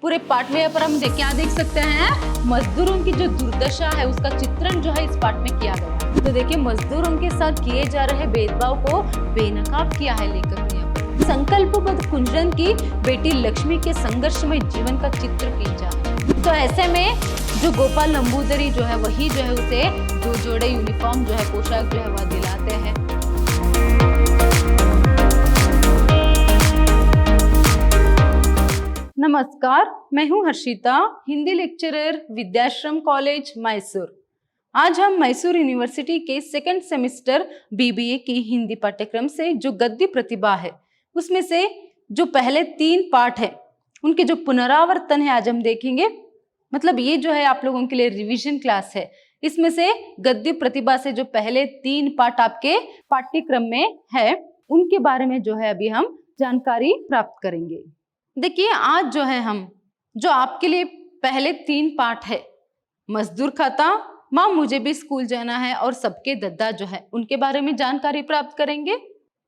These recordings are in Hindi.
पूरे पाठ में यहाँ पर हम क्या देख सकते हैं, मजदूरों की जो दुर्दशा है उसका चित्रण जो है इस पाठ में किया गया है। तो देखिए मजदूरों के साथ किए जा रहे भेदभाव को बेनकाब किया है लेखक ने। संकल्पबद्ध कुंजन की बेटी लक्ष्मी के संघर्षमय जीवन का चित्र खींचा है। तो ऐसे में जो गोपाल नंबूदरी जो है वही जो है उसे 2 जोड़े यूनिफॉर्म जो है पोशाक जो है वह दिलाते हैं। नमस्कार, मैं हूं हर्षिता, हिंदी लेक्चरर, विद्याश्रम कॉलेज मैसूर। आज हम मैसूर यूनिवर्सिटी के 2nd सेमेस्टर BBA की हिंदी पाठ्यक्रम से जो गद्य प्रतिभा है उसमें से जो पहले 3 पाठ है उनके जो पुनरावर्तन है आज हम देखेंगे। मतलब ये जो है आप लोगों के लिए रिवीजन क्लास है। इसमें से गद्य प्रतिभा से जो पहले 3 पाठ आपके पाठ्यक्रम में है उनके बारे में जो है अभी हम जानकारी प्राप्त करेंगे। देखिए आज जो है हम जो आपके लिए पहले 3 पाठ है, मजदूर खाता, माँ मुझे भी स्कूल जाना है और सबके दद्दा जो है उनके बारे में जानकारी प्राप्त करेंगे।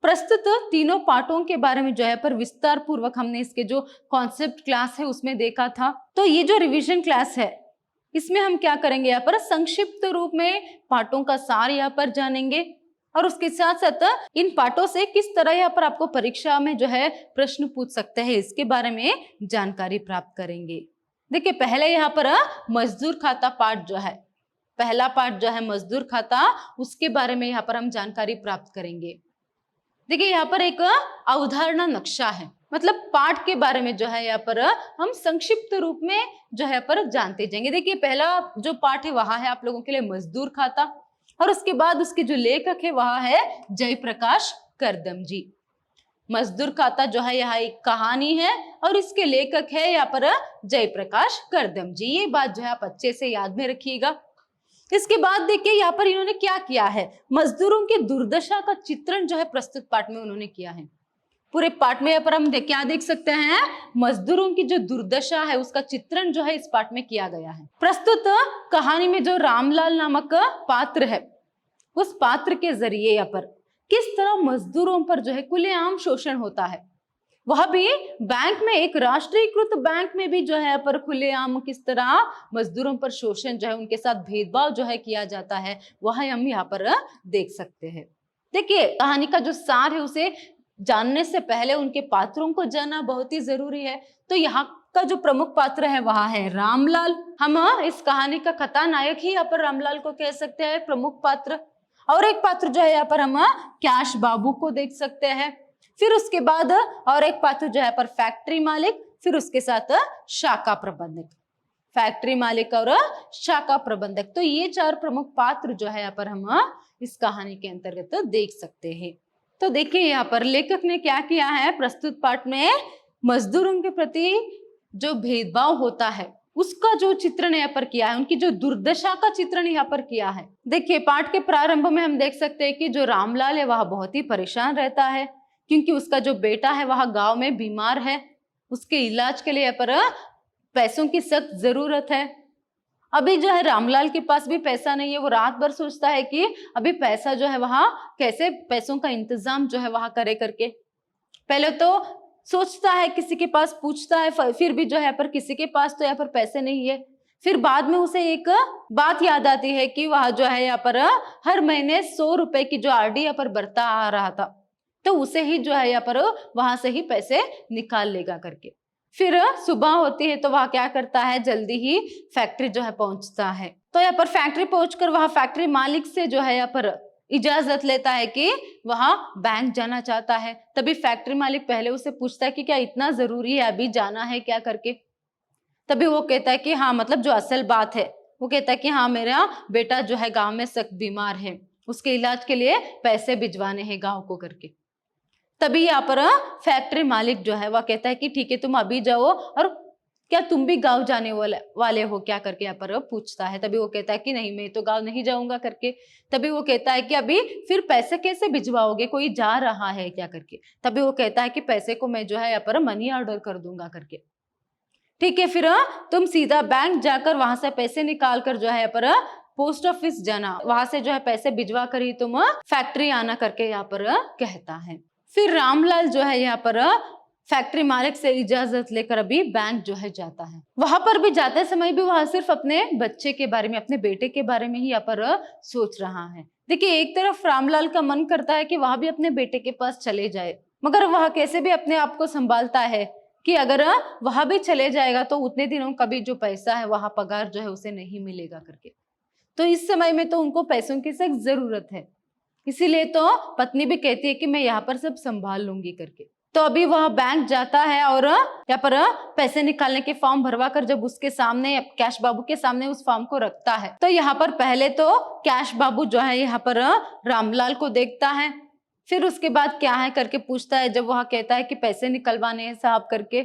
प्रस्तुत तीनों पाठों के बारे में जो है पर विस्तार पूर्वक हमने इसके जो कॉन्सेप्ट क्लास है उसमें देखा था। तो ये जो रिवीजन क्लास है इसमें हम क्या करेंगे, यहाँ पर संक्षिप्त रूप में पाठों का सार यहाँ पर जानेंगे और उसके साथ साथ इन पाठों से किस तरह यहाँ पर आपको परीक्षा में जो है प्रश्न पूछ सकते हैं इसके बारे में जानकारी प्राप्त करेंगे। देखिए पहले यहाँ पर मजदूर खाता पाठ जो है, पहला पाठ जो है मजदूर खाता, उसके बारे में यहाँ पर हम जानकारी प्राप्त करेंगे। देखिए यहाँ पर एक अवधारणा नक्शा है, मतलब पाठ के बारे में जो है यहाँ पर हम संक्षिप्त रूप में जो है पर जानते जाएंगे। देखिए पहला जो पाठ है वह है आप लोगों के लिए मजदूर खाता और उसके बाद उसके जो लेखक है वह है जयप्रकाश करदम जी। मजदूर खाता जो है यहाँ एक कहानी है और इसके लेखक है यहाँ पर जयप्रकाश करदम जी। ये बात जो है आप अच्छे से याद में रखिएगा। इसके बाद देखिए यहाँ पर इन्होंने क्या किया है, मजदूरों की दुर्दशा का चित्रण जो है प्रस्तुत पाठ में उन्होंने किया है। पूरे पाठ में यहाँ पर हम क्या देख सकते हैं, मजदूरों की जो दुर्दशा है उसका चित्रण जो है इस पाठ में किया गया है। प्रस्तुत कहानी में जो रामलाल नामक पात्र है उस पात्र के जरिए यहाँ पर किस तरह मजदूरों पर जो है खुलेआम शोषण होता है, वह भी बैंक में, एक राष्ट्रीयकृत बैंक में भी जो है पर खुलेआम किस तरह मजदूरों पर शोषण जो है उनके साथ भेदभाव जो है किया जाता है, वह हम यहाँ पर देख सकते हैं। देखिए कहानी का जो सार है उसे जानने से पहले उनके पात्रों को जानना बहुत ही जरूरी है। तो यहाँ का जो प्रमुख पात्र है वह है रामलाल। हम इस कहानी का कथानायक ही यहाँ पर रामलाल को कह सकते हैं, प्रमुख पात्र। और एक पात्र जो है यहाँ पर हम कैश बाबू को देख सकते हैं। फिर उसके बाद और एक पात्र जो है पर फैक्ट्री मालिक, फिर उसके साथ शाखा प्रबंधक, फैक्ट्री मालिक और शाखा प्रबंधक। तो ये 4 प्रमुख पात्र जो है यहाँ पर हम इस कहानी के अंतर्गत देख सकते हैं। तो देखिए यहाँ पर लेखक ने क्या किया है, प्रस्तुत पाठ में मजदूरों के प्रति जो भेदभाव होता है उसका जो चित्रण यहाँ पर किया है, उनकी जो दुर्दशा का चित्रण यहाँ पर किया है। देखिए पाठ के प्रारंभ में हम देख सकते हैं कि जो रामलाल है वह बहुत ही परेशान रहता है क्योंकि उसका जो बेटा है वह गांव में बीमार है, उसके इलाज के लिए यहाँ पर पैसों की सख्त जरूरत है। अभी जो है रामलाल के पास भी पैसा नहीं है। वो रात भर सोचता है कि अभी पैसा जो है वहां कैसे पैसों का इंतजाम जो है वहां करे करके। पहले तो सोचता है, किसी के पास पूछता है, फिर भी जो है पर किसी के पास तो यहाँ पर पैसे नहीं है। फिर बाद में उसे एक बात याद आती है कि वह जो है यहाँ पर हर महीने 100 रुपए की जो RD यहाँ पर बढ़ता आ रहा था, तो उसे ही जो है यहाँ पर वहां से ही पैसे निकाल लेगा करके। फिर सुबह होती है तो वह क्या करता है, जल्दी ही फैक्ट्री जो है पहुंचता है। तो यहाँ पर फैक्ट्री पहुंचकर वह फैक्ट्री मालिक से जो है यहाँ पर इजाजत लेता है कि वह बैंक जाना चाहता है। तभी फैक्ट्री मालिक पहले उसे पूछता है कि क्या इतना जरूरी है, अभी जाना है क्या करके। तभी वो कहता है कि हाँ, मतलब जो असल बात है वो कहता है कि हाँ मेरा बेटा जो है गाँव में सख्त बीमार है, उसके इलाज के लिए पैसे भिजवाने हैं गाँव को करके। तभी यहाँ पर फैक्ट्री मालिक जो है वह कहता है कि ठीक है तुम अभी जाओ, और क्या तुम भी गांव जाने वाले हो क्या करके यहाँ पर पूछता है। तभी वो कहता है कि नहीं, मैं तो गांव नहीं जाऊंगा करके। तभी वो कहता है कि अभी फिर पैसे कैसे भिजवाओगे, कोई जा रहा है क्या करके। तभी वो कहता है कि पैसे को मैं जो है यहाँ पर मनी ऑर्डर कर दूंगा करके। ठीक है, फिर तुम सीधा बैंक जाकर वहां से पैसे निकाल कर जो है यहाँ पर पोस्ट ऑफिस जाना, वहां से जो है पैसे भिजवा कर ही तुम फैक्ट्री आना करके यहाँ पर कहता है। फिर रामलाल जो है यहाँ पर फैक्ट्री मालिक से इजाजत लेकर अभी बैंक जो है जाता है। वहां पर भी जाते समय भी वह सिर्फ अपने बच्चे के बारे में, अपने बेटे के बारे में ही यहाँ पर सोच रहा है। देखिए, एक तरफ रामलाल का मन करता है कि वह भी अपने बेटे के पास चले जाए, मगर वह कैसे भी अपने आप को संभालता है कि अगर वहां भी चले जाएगा तो उतने दिनों का भी जो पैसा है, वहां पगार जो है उसे नहीं मिलेगा करके। तो इस समय में तो उनको पैसों की सख्त जरूरत है, इसीलिए तो पत्नी भी कहती है कि मैं यहाँ पर सब संभाल लूंगी करके। तो अभी वह बैंक जाता है और यहाँ पर पैसे निकालने के फॉर्म भरवा कर जब उसके सामने, कैश बाबू के सामने उस फॉर्म को रखता है, तो यहाँ पर पहले तो कैश बाबू जो है यहाँ पर रामलाल को देखता है, फिर उसके बाद क्या है करके पूछता है। जब वह कहता है कि पैसे निकलवाने हैं साहब करके,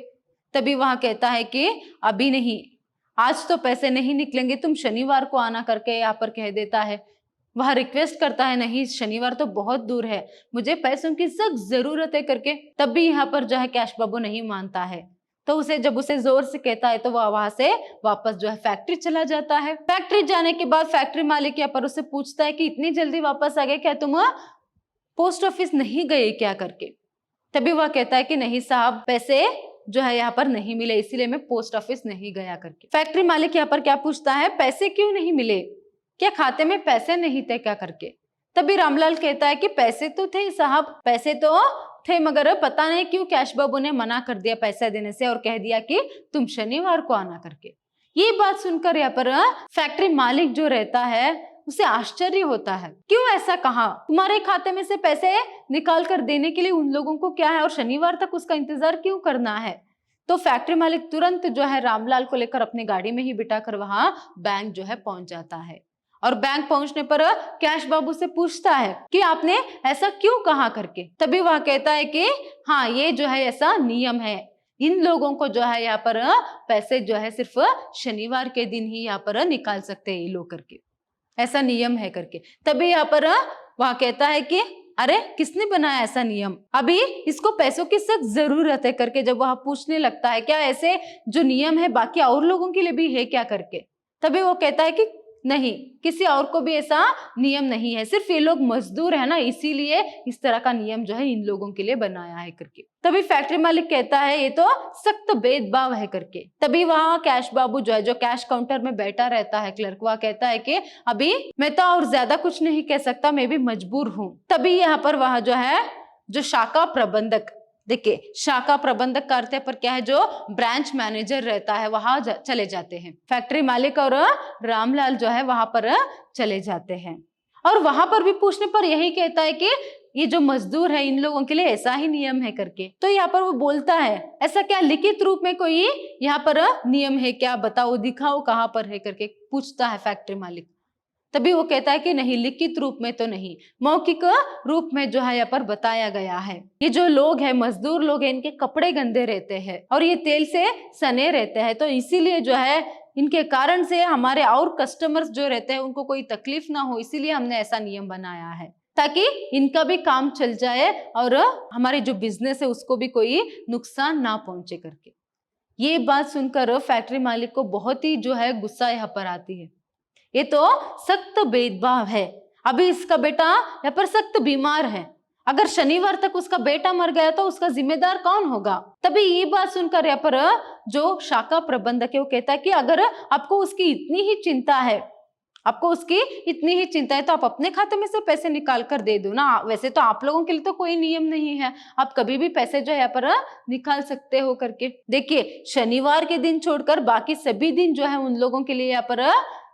तभी वह कहता है कि अभी नहीं, आज तो पैसे नहीं निकलेंगे, तुम शनिवार को आना करके यहाँ पर कह देता है। वह रिक्वेस्ट करता है, नहीं शनिवार तो बहुत दूर है, मुझे पैसों की सख्त जरूरत है करके। तब भी यहाँ पर जो है कैश बाबू नहीं मानता है, तो जब उसे जोर से कहता है तो वह वहां से वापस जो है फैक्ट्री चला जाता है। फैक्ट्री जाने के बाद फैक्ट्री मालिक यहाँ पर उसे पूछता है कि इतनी जल्दी वापस आ गए, क्या तुम पोस्ट ऑफिस नहीं गए क्या करके। तभी वह कहता है कि नहीं साहब, पैसे जो है यहाँ पर नहीं मिले, इसीलिए मैं पोस्ट ऑफिस नहीं गया करके। फैक्ट्री मालिक यहाँ पर क्या पूछता है, पैसे क्यों नहीं मिले, क्या खाते में पैसे नहीं थे क्या करके। तभी रामलाल कहता है कि पैसे तो थे साहब, पैसे तो थे, मगर पता नहीं क्यों कैश बाबू ने मना कर दिया पैसे देने से और कह दिया कि तुम शनिवार को आना करके। ये बात सुनकर यहाँ पर फैक्ट्री मालिक जो रहता है उसे आश्चर्य होता है, क्यों ऐसा कहा, तुम्हारे खाते में से पैसे निकाल कर देने के लिए उन लोगों को क्या है और शनिवार तक उसका इंतजार क्यों करना है। तो फैक्ट्री मालिक तुरंत जो है रामलाल को लेकर अपनी गाड़ी में ही बिठाकर वहां बैंक जो है पहुंच जाता है। और बैंक पहुंचने पर कैश बाबू से पूछता है कि आपने ऐसा क्यों कहा करके। तभी वह कहता है कि हाँ, ये जो है ऐसा नियम है, इन लोगों को जो है यहाँ पर पैसे जो है सिर्फ शनिवार के दिन ही यहाँ पर निकाल सकते हैं ये लोग करके, ऐसा नियम है करके। तभी यहाँ पर वह कहता है कि अरे किसने बनाया ऐसा नियम, अभी इसको पैसों की सख्त जरूरत है करके। जब वह पूछने लगता है क्या ऐसे जो नियम है बाकी और लोगों के लिए भी है क्या करके, तभी वो कहता है कि नहीं, किसी और को भी ऐसा नियम नहीं है, सिर्फ ये लोग मजदूर है ना, इसीलिए इस तरह का नियम जो है इन लोगों के लिए बनाया है करके। तभी फैक्ट्री मालिक कहता है ये तो सख्त भेदभाव है करके। तभी वहां कैश बाबू जो है, जो कैश काउंटर में बैठा रहता है क्लर्क, वह कहता है कि अभी मैं तो और ज्यादा कुछ नहीं कह सकता, मैं भी मजबूर हूँ। तभी यहाँ पर वह जो है, जो शाखा प्रबंधक, देखिए शाखा प्रबंधक का अर्थ पर क्या है, जो ब्रांच मैनेजर रहता है वहां चले जाते हैं। फैक्ट्री मालिक और रामलाल जो है वहां पर चले जाते हैं और वहां पर भी पूछने पर यही कहता है कि ये जो मजदूर है इन लोगों के लिए ऐसा ही नियम है करके। तो यहाँ पर वो बोलता है ऐसा क्या लिखित रूप में कोई यहाँ पर नियम है क्या, बताओ दिखाओ कहाँ पर है करके पूछता है फैक्ट्री मालिक। तभी वो कहता है कि नहीं, लिखित रूप में तो नहीं, मौखिक रूप में जो है यहाँ पर बताया गया है। ये जो लोग हैं, मजदूर लोग हैं, इनके कपड़े गंदे रहते हैं और ये तेल से सने रहते हैं, तो इसीलिए जो है इनके कारण से हमारे और कस्टमर्स जो रहते हैं उनको कोई तकलीफ ना हो, इसीलिए हमने ऐसा नियम बनाया है ताकि इनका भी काम चल जाए और हमारे जो बिजनेस है उसको भी कोई नुकसान ना पहुंचे करके। ये बात सुनकर फैक्ट्री मालिक को बहुत ही जो है गुस्सा यहाँ पर आती है। ये तो सख्त भेदभाव है, अभी इसका बेटा यहाँ पर सख्त बीमार है, अगर शनिवार तक उसका बेटा मर गया तो उसका जिम्मेदार कौन होगा। तभी ये बात सुनकर यहाँ पर जो शाखा प्रबंधक है वो कहता है कि अगर आपको उसकी इतनी ही चिंता है, आपको उसकी इतनी ही चिंता है तो आप अपने खाते में से पैसे निकाल कर दे दो ना। वैसे तो आप लोगों के लिए तो कोई नियम नहीं है, आप कभी भी पैसे जो है यहाँ पर निकाल सकते हो करके। देखिए, शनिवार के दिन छोड़कर बाकी सभी दिन जो है उन लोगों के लिए यहाँ पर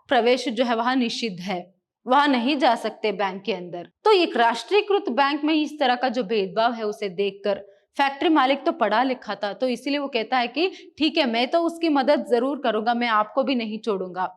प्रवेश जो है वह निषिद्ध है, वहां नहीं जा सकते बैंक के अंदर। तो एक राष्ट्रीयकृत बैंक में इस तरह का जो भेदभाव है उसे देखकर फैक्ट्री मालिक तो पढ़ा लिखा था, तो इसीलिए वो कहता है कि ठीक है, मैं तो उसकी मदद जरूर करूंगा, मैं आपको भी नहीं छोड़ूंगा,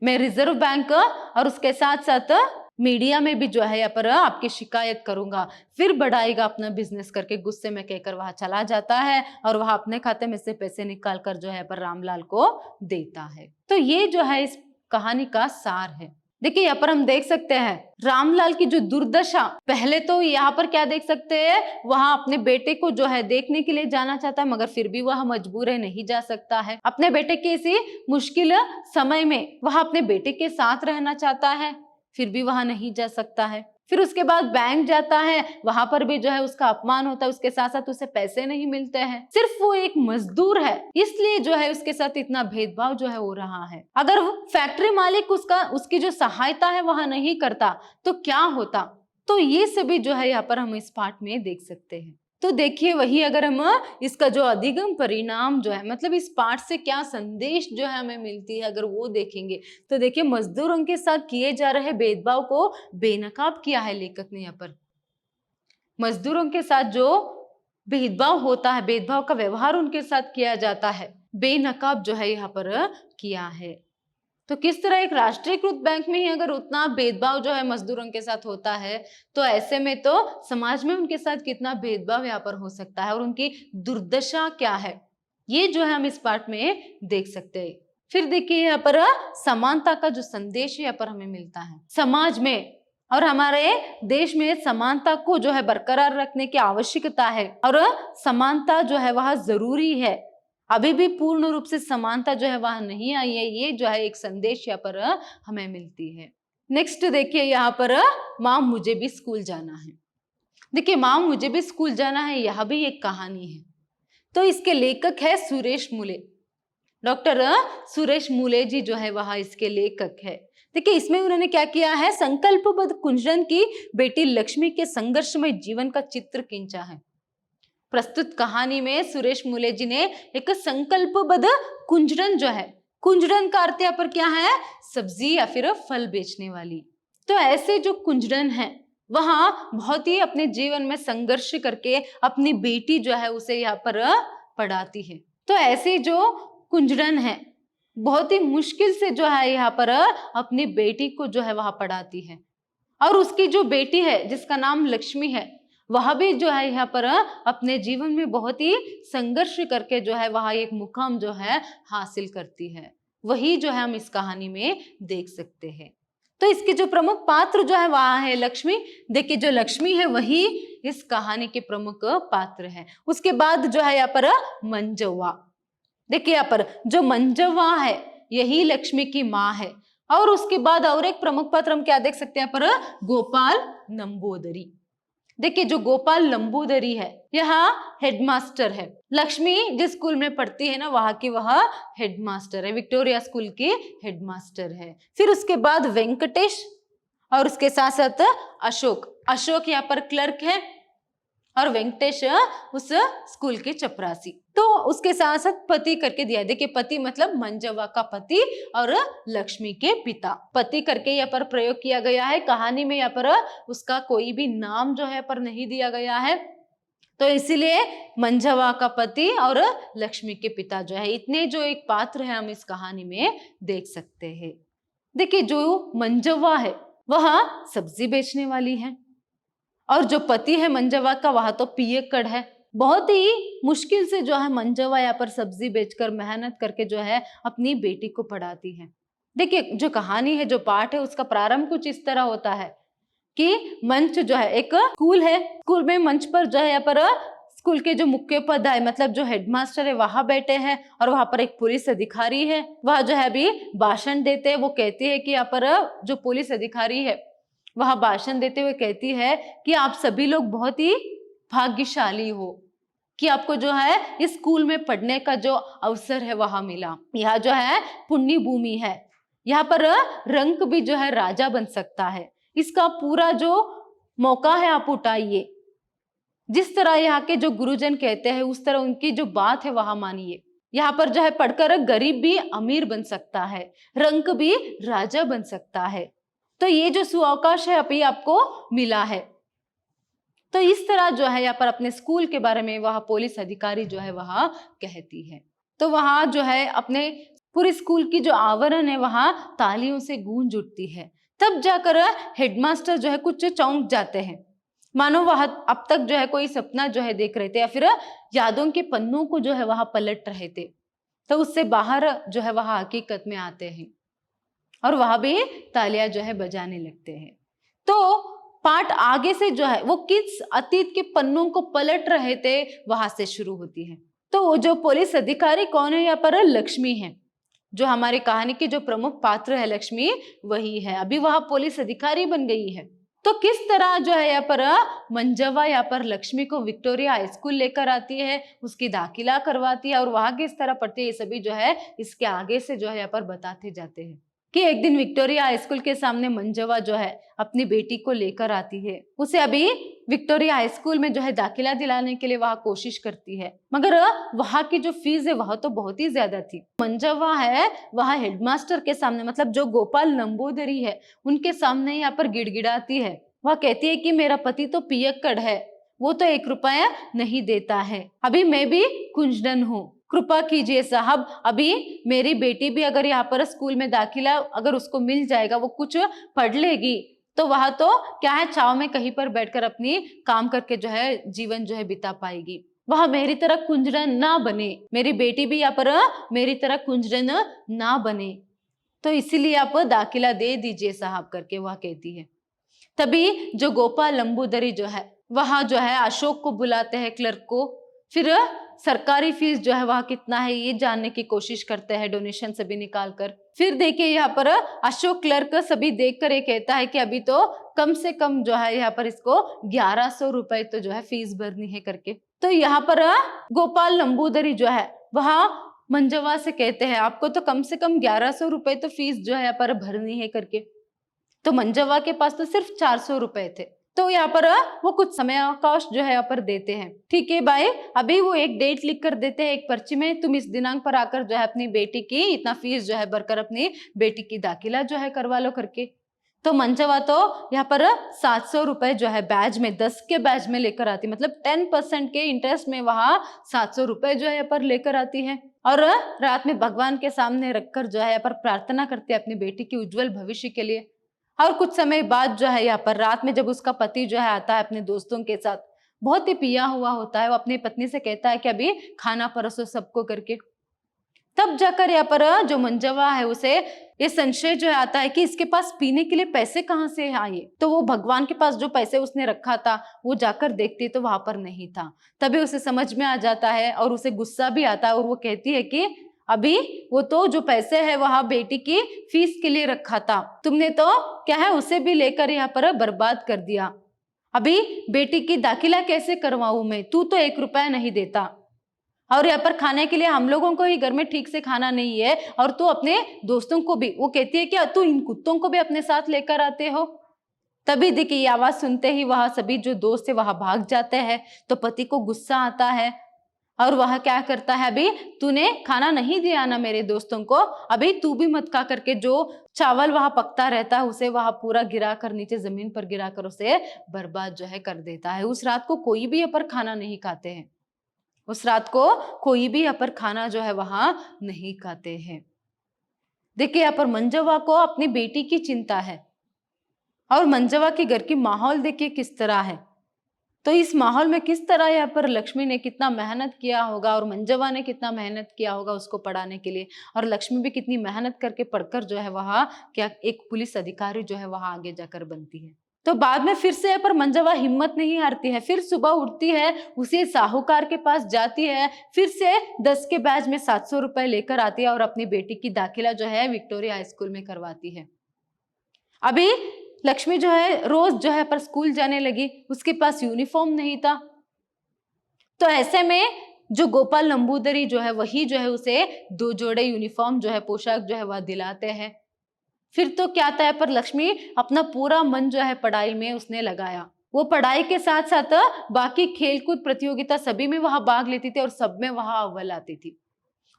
मैं रिजर्व बैंक और उसके साथ साथ मीडिया में भी जो है यहाँ पर आपकी शिकायत करूंगा। फिर बढ़ाएगा अपना बिजनेस करके गुस्से में कहकर वहां चला जाता है और वहां अपने खाते में से पैसे निकाल कर जो है पर रामलाल को देता है। तो ये जो है इस कहानी का सार है। देखिए, यहाँ पर हम देख सकते हैं रामलाल की जो दुर्दशा, पहले तो यहाँ पर क्या देख सकते हैं, वहां अपने बेटे को जो है देखने के लिए जाना चाहता है मगर फिर भी वह मजबूर है, नहीं जा सकता है। अपने बेटे के इसी मुश्किल समय में वह अपने बेटे के साथ रहना चाहता है, फिर भी वहां नहीं जा सकता है। फिर उसके बाद बैंक जाता है, वहां पर भी जो है उसका अपमान होता है, उसके साथ साथ उसे पैसे नहीं मिलते हैं। सिर्फ वो एक मजदूर है, इसलिए जो है उसके साथ इतना भेदभाव जो है हो रहा है। अगर वो फैक्ट्री मालिक उसकी जो सहायता है वह नहीं करता तो क्या होता। तो ये सभी जो है यहाँ पर हम इस पाठ में देख सकते हैं। तो देखिए, वही अगर हम इसका जो अधिगम परिणाम जो है, मतलब इस पाठ से क्या संदेश जो है हमें मिलती है, अगर वो देखेंगे तो देखिए, मजदूरों के साथ किए जा रहे भेदभाव को बेनकाब किया है लेखक ने। यहाँ पर मजदूरों के साथ जो भेदभाव होता है, भेदभाव का व्यवहार उनके साथ किया जाता है, बेनकाब जो है यहाँ पर किया है। तो किस तरह एक राष्ट्रीयकृत बैंक में ही अगर उतना भेदभाव जो है मजदूरों के साथ होता है, तो ऐसे में तो समाज में उनके साथ कितना भेदभाव यहाँ पर हो सकता है और उनकी दुर्दशा क्या है, ये जो है हम इस पाठ में देख सकते हैं। फिर देखिए, यहाँ पर समानता का जो संदेश यहाँ पर हमें मिलता है। समाज में और हमारे देश में समानता को जो है बरकरार रखने की आवश्यकता है और समानता जो है वह जरूरी है। अभी भी पूर्ण रूप से समानता जो है वह नहीं आई है, ये जो है एक संदेश यहाँ पर हमें मिलती है। नेक्स्ट देखिए, यहाँ पर माँ मुझे भी स्कूल जाना है। देखिए, माँ मुझे भी स्कूल जाना है, यह भी एक कहानी है। तो इसके लेखक है सुरेश मूले, डॉक्टर सुरेश मूले जी जो है वह इसके लेखक है। देखिए, इसमें उन्होंने क्या किया है, संकल्पबद्ध कुंजरन की बेटी लक्ष्मी के संघर्षमय जीवन का चित्र खींचा है। प्रस्तुत कहानी में सुरेश मूले जी ने एक संकल्पबद्ध कुंजरन जो है, कुंजरन का अर्थ यहाँ पर क्या है, सब्जी या फिर फल बेचने वाली। तो ऐसे जो कुंजरन है वहां बहुत ही अपने जीवन में संघर्ष करके अपनी बेटी जो है उसे यहाँ पर पढ़ाती है। तो ऐसी जो कुंजरन है बहुत ही मुश्किल से जो है यहाँ पर अपनी बेटी को जो है वहां पढ़ाती है, और उसकी जो बेटी है जिसका नाम लक्ष्मी है, वह भी जो है यहाँ पर अपने जीवन में बहुत ही संघर्ष करके जो है वह एक मुकाम जो है हासिल करती है। वही जो है हम इस कहानी में देख सकते हैं। तो इसके जो प्रमुख पात्र जो है वह है लक्ष्मी। देखिए, जो लक्ष्मी है वही इस कहानी के प्रमुख पात्र है। उसके बाद जो है यहाँ पर मंजव्वा। देखिए, यहाँ पर जो मंजव्वा है यही लक्ष्मी की माँ है। और उसके बाद और एक प्रमुख पात्र हम क्या देख सकते हैं यहाँ पर, गोपाल नंबूदरी। देखिए, जो गोपाल नंबूदरी है यहाँ हेडमास्टर है। लक्ष्मी जिस स्कूल में पढ़ती है ना वहां की वह हेडमास्टर है, विक्टोरिया स्कूल की हेडमास्टर है। फिर उसके बाद वेंकटेश और उसके साथ साथ अशोक। अशोक यहाँ पर क्लर्क है और वेंकटेश उस स्कूल के चपरासी। तो उसके साथ साथ पति करके दिया है। देखिए, पति मतलब मंजव्वा का पति और लक्ष्मी के पिता, पति करके यहाँ पर प्रयोग किया गया है। कहानी में यहाँ पर उसका कोई भी नाम जो है पर नहीं दिया गया है, तो इसीलिए मंजव्वा का पति और लक्ष्मी के पिता जो है, इतने जो एक पात्र है हम इस कहानी में देख सकते हैं। देखिए, जो मंजव्वा है वह सब्जी बेचने वाली है और जो पति है मंजव्वा का वह तो पियक्कड़ है। बहुत ही मुश्किल से जो है मंजव्वा यहाँ पर सब्जी बेचकर मेहनत करके जो है अपनी बेटी को पढ़ाती है। देखिए, जो कहानी है, जो पाठ है, उसका प्रारंभ कुछ इस तरह होता है कि मंच जो है, एक स्कूल है, स्कूल में मंच पर जो है यहाँ पर स्कूल के जो मुख्य पद है, मतलब जो हेडमास्टर है वहां बैठे हैं और वहां पर एक पुलिस अधिकारी है, वह जो है अभी भाषण देते हैं। वो कहती है कि यहाँ पर जो पुलिस अधिकारी है वह भाषण देते हुए कहती है कि आप सभी लोग बहुत ही भाग्यशाली हो कि आपको जो है इस स्कूल में पढ़ने का जो अवसर है वह मिला। यह जो है पुण्य भूमि है, यहाँ पर रंक भी जो है राजा बन सकता है। इसका पूरा जो मौका है आप उठाइए। जिस तरह यहाँ के जो गुरुजन कहते हैं उस तरह उनकी जो बात है वह मानिए। यहाँ पर जो है पढ़कर गरीब भी अमीर बन सकता है, रंक भी राजा बन सकता है। तो ये जो सुअवकाश है अभी आपको मिला है। तो इस तरह जो है यहाँ पर अपने स्कूल के बारे में वह पुलिस अधिकारी जो है वह कहती है। तो वहां जो है अपने पूरे स्कूल की जो आवरण है वहां तालियों से गूंज उठती है। तब जाकर हेडमास्टर जो है कुछ चौंक जाते हैं, मानो वह अब तक जो है कोई सपना जो है देख रहे थे या फिर यादों के पन्नों को जो है वह पलट रहे थे। तो उससे बाहर जो है वह हकीकत में आते हैं और वह भी तालियां जो है बजाने लगते हैं। तो पाठ आगे से जो है वो किस अतीत के पन्नों को पलट रहे थे वहां से शुरू होती है। तो वो जो पुलिस अधिकारी कौन है, यहाँ पर लक्ष्मी है। जो हमारी कहानी की जो प्रमुख पात्र है लक्ष्मी, वही है। अभी वह पुलिस अधिकारी बन गई है तो किस तरह जो है यहाँ पर मंजवा यहाँ पर लक्ष्मी को विक्टोरिया हाई स्कूल लेकर आती है, उसकी दाखिला करवाती है और वहां किस तरह पढ़ती है, ये सभी जो है इसके आगे से जो है यहाँ पर बताते जाते हैं कि एक दिन विक्टोरिया हाई स्कूल के सामने मंजवा जो है अपनी बेटी को लेकर आती है। उसे अभी विक्टोरिया हाई स्कूल में जो है दाखिला दिलाने के लिए वहां कोशिश करती है, मगर वहां की जो फीस है वह तो बहुत ही ज्यादा थी। मंजवा है वह हेडमास्टर के सामने, मतलब जो गोपाल नंबूदरी है उनके सामने यहाँ पर गिड़गिड़ाती है। वह कहती है कि मेरा पति तो पियक्कड़ है, वो तो 1 रुपया नहीं देता है, अभी मैं भी कुंजड़न हूँ, कृपा कीजिए साहब, अभी मेरी बेटी भी अगर यहाँ पर स्कूल में दाखिला अगर उसको मिल जाएगा, वो कुछ पढ़ लेगी तो वह तो क्या है छाव में कहीं पर बैठकर अपनी काम करके जो है जीवन जो है बिता पाएगी। वह मेरी तरह कुंजड़न ना बने, मेरी बेटी भी यहाँ पर मेरी तरह कुंजड़न ना बने, तो इसीलिए आप दाखिला दे दीजिए साहब करके वह कहती है। तभी जो गोपाल लंबूदरी जो है वह जो है अशोक को बुलाते हैं क्लर्क को, फिर सरकारी फीस जो है वह कितना है ये जानने की कोशिश करते हैं, डोनेशन सभी निकाल कर। फिर देखिए यहाँ पर अशोक क्लर्क सभी देखकर ये कहता है कि अभी तो कम से कम जो है यहाँ पर इसको 1100 रुपए तो जो है फीस भरनी है करके। तो यहाँ पर गोपाल लंबूदरी जो है वह मंजवा से कहते हैं आपको तो कम से कम 1100 रुपए तो फीस जो है यहाँ पर भरनी है करके। तो मंजवा के पास तो सिर्फ 400 रुपए थे। तो यहाँ पर वो कुछ समय अवकाश जो है यहाँ पर देते हैं, ठीक है भाई, अभी वो एक डेट लिख कर देते हैं एक पर्ची में, तुम इस दिनांक पर आकर जो है अपनी बेटी की इतना फीस जो है भरकर अपनी बेटी की दाखिला जो है करवा लो करके। तो मंजवा तो यहाँ पर 700 रुपए जो है बैच में 10 के बैच में लेकर आती, मतलब 10% के इंटरेस्ट में वहां 700 रुपए जो है यहाँ पर लेकर आती है और रात में भगवान के सामने रखकर जो है यहाँ पर प्रार्थना करती है अपनी बेटी की उज्जवल भविष्य के लिए। और कुछ समय बाद जो है यहाँ पर रात में जब उसका पति जो है आता है अपने दोस्तों के साथ, बहुत ही पिया हुआ होता है, वो अपनी पत्नी से कहता है कि अभी खाना परोसो सबको करके। तब जाकर यहाँ पर जो मंजवा है उसे ये संशय जो है आता है कि इसके पास पीने के लिए पैसे कहाँ से आए। तो वो भगवान के पास जो पैसे उसने रखा था वो जाकर देखती है तो वहां पर नहीं था। तभी उसे समझ में आ जाता है और उसे गुस्सा भी आता है और वो कहती है कि अभी वो तो जो पैसे है वहां बेटी की फीस के लिए रखा था, तुमने तो क्या है उसे भी लेकर यहाँ पर बर्बाद कर दिया। अभी बेटी की दाखिला कैसे करवाऊं मैं, तू तो 1 रुपया नहीं देता और यहाँ पर खाने के लिए हम लोगों को ही घर में ठीक से खाना नहीं है और तू अपने दोस्तों को भी, वो कहती है कि तू इन कुत्तों को भी अपने साथ लेकर आते हो। तभी देखिए ये आवाज सुनते ही वहां सभी जो दोस्त है वहां भाग जाते हैं। तो पति को गुस्सा आता है और वह क्या करता है, अभी तूने खाना नहीं दिया ना मेरे दोस्तों को, अभी तू भी मत खा करके जो चावल वहां पकता रहता है उसे वहां पूरा गिरा कर नीचे जमीन पर गिरा कर उसे बर्बाद जो है कर देता है। उस रात को कोई भी यहाँ पर खाना नहीं खाते हैं, उस रात को कोई भी यहाँ पर खाना जो है वहां नहीं खाते हैं। देखिए यहाँ पर मंजवा को अपनी बेटी की चिंता है और मंजवा के घर की माहौल देखिए किस तरह है। तो इस माहौल में किस तरह यहाँ पर लक्ष्मी ने कितना मेहनत किया होगा और मंजवा ने कितना मेहनत किया होगा उसको पढ़ाने के लिए, और लक्ष्मी भी कितनी मेहनत करके पढ़कर जो है वहां क्या एक पुलिस अधिकारी जो है वहां आगे जाकर बनती है। तो बाद में फिर से यहाँ पर मंजवा हिम्मत नहीं हारती है, फिर सुबह उठती है, उसी साहूकार के पास जाती है, फिर से 10 के बैच में 700 रुपए लेकर आती है और अपनी बेटी की दाखिला जो है विक्टोरिया हाई स्कूल में करवाती है। अभी लक्ष्मी जो है रोज जो है पर स्कूल जाने लगी, उसके पास यूनिफॉर्म नहीं था। तो ऐसे में जो गोपाल नंबूदरी जो है वही जो है उसे 2 जोड़े यूनिफॉर्म जो है पोशाक जो है वह दिलाते हैं। फिर तो क्या था पर लक्ष्मी अपना पूरा मन जो है पढ़ाई में उसने लगाया। वो पढ़ाई के साथ साथ बाकी खेलकूद प्रतियोगिता सभी में वहां भाग लेती थी और सब में वहां अव्वल आती थी।